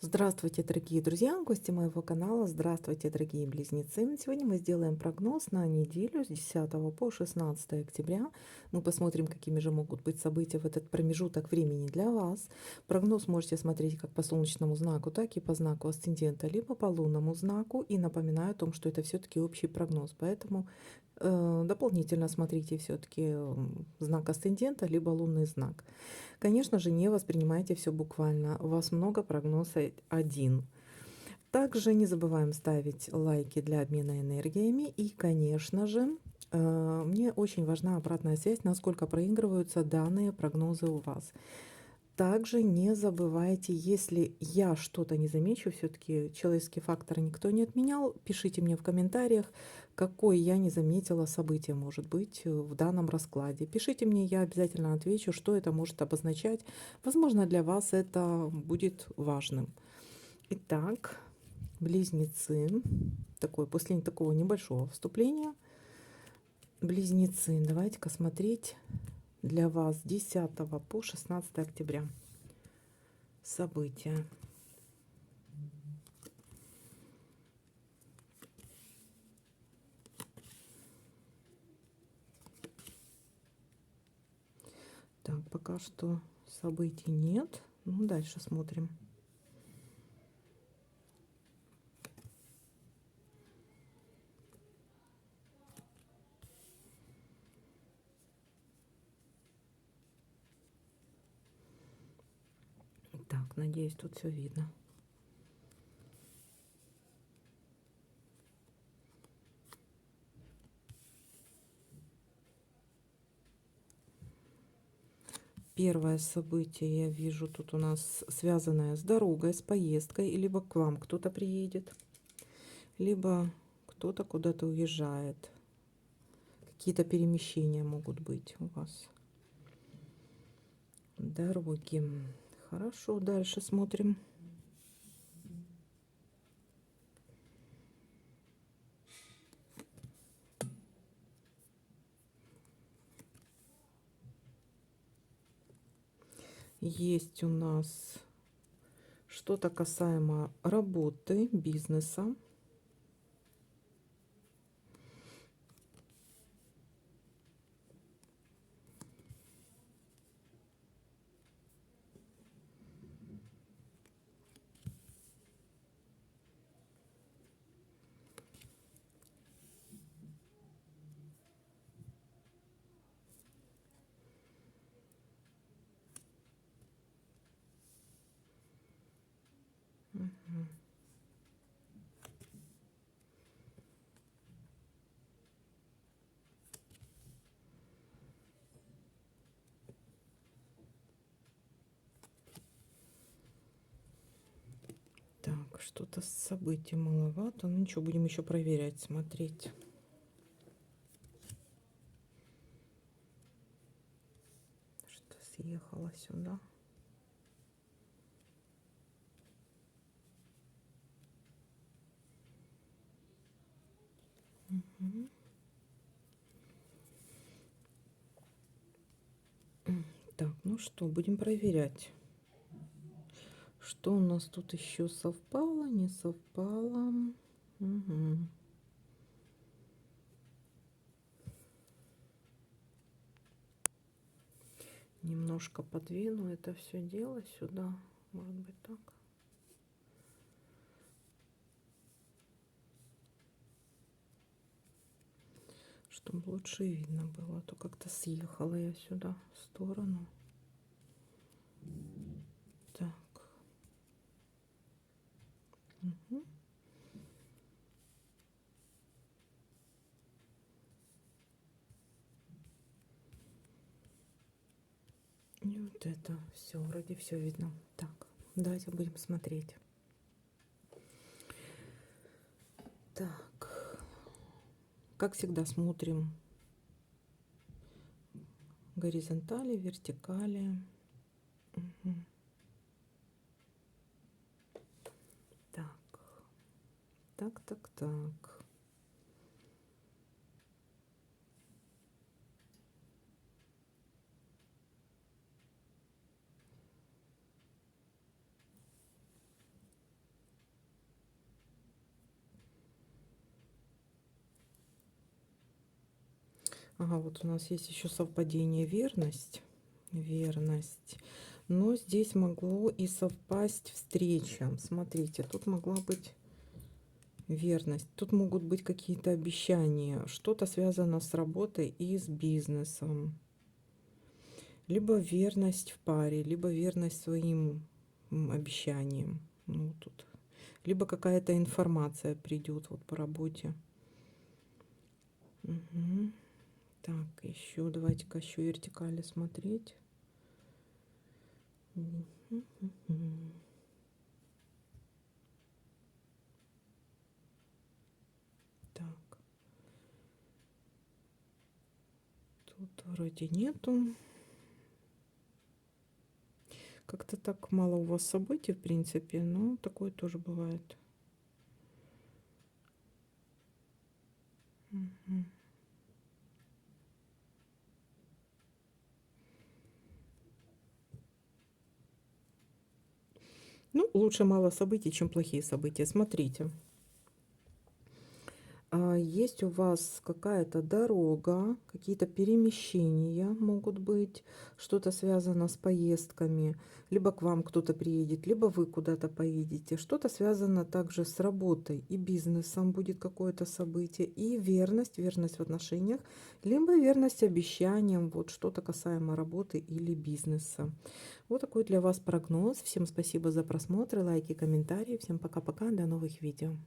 Здравствуйте, дорогие друзья, гости моего канала. Здравствуйте, дорогие близнецы. Сегодня мы сделаем прогноз на неделю с 10 по 16 октября. Мы посмотрим, какими же могут быть события в этот промежуток времени для вас. Прогноз можете смотреть как по солнечному знаку, так и по знаку асцендента, либо по лунному знаку. И напоминаю о том, что это все-таки общий прогноз, поэтому дополнительно смотрите все-таки знак асцендента, либо лунный знак. Конечно же, не воспринимайте все буквально. У вас много, прогноз один. Также не забываем ставить лайки для обмена энергиями. И, конечно же, мне очень важна обратная связь, насколько проигрываются данные прогнозы у вас. Также не забывайте, если я что-то не замечу, все-таки человеческий фактор никто не отменял, пишите мне в комментариях, какое я не заметила событие может быть в данном раскладе. Пишите мне, я обязательно отвечу, что это может обозначать. Возможно, для вас это будет важным. Итак, близнецы, после такого небольшого вступления, близнецы, давайте-ка смотреть для вас 10 по 16 октября события. Так, пока что событий нет. Ну, дальше смотрим. Так, надеюсь, тут все видно. Первое событие я вижу тут у нас связанное с дорогой, с поездкой. Либо к вам кто-то приедет, либо кто-то куда-то уезжает. Какие-то перемещения могут быть у вас. Дороги. Хорошо, дальше смотрим. Есть у нас что-то касаемо работы, бизнеса. Мгм. Так, что-то событий маловато. Ну ничего, будем еще проверять, смотреть. Что съехало сюда. Мгм. Так, ну что, будем проверять. Что у нас тут еще совпало, не совпало? Угу. Немножко подвину это все дело сюда. Может быть так. Чтобы лучше видно было. А то как-то съехала я сюда в сторону. Так. Угу. И вот это все, вроде все видно. Так, давайте будем смотреть. Так, как всегда смотрим горизонтали, вертикали. Угу. Так, так. Ага, вот у нас есть еще совпадение верность. Верность. Но здесь могло и совпасть встреча. Смотрите, тут могла быть верность. Тут могут быть какие-то обещания. Что-то связано с работой и с бизнесом. Либо верность в паре, либо верность своим обещаниям. Ну, тут. Либо какая-то информация придет вот по работе. Мгм. Так, еще давайте-ка еще вертикали смотреть. Мгм. Так, тут вроде нету. Как-то так мало у вас событий, в принципе, но такое тоже бывает. Мгм. Ну, лучше мало событий, чем плохие события. Смотрите. Есть у вас какая-то дорога, какие-то перемещения могут быть, что-то связано с поездками, либо к вам кто-то приедет, либо вы куда-то поедете. Что-то связано также с работой и бизнесом, будет какое-то событие, и верность, верность в отношениях, либо верность обещаниям, вот что-то касаемо работы или бизнеса. Вот такой для вас прогноз. Всем спасибо за просмотр, лайки, комментарии. Всем пока-пока, до новых видео.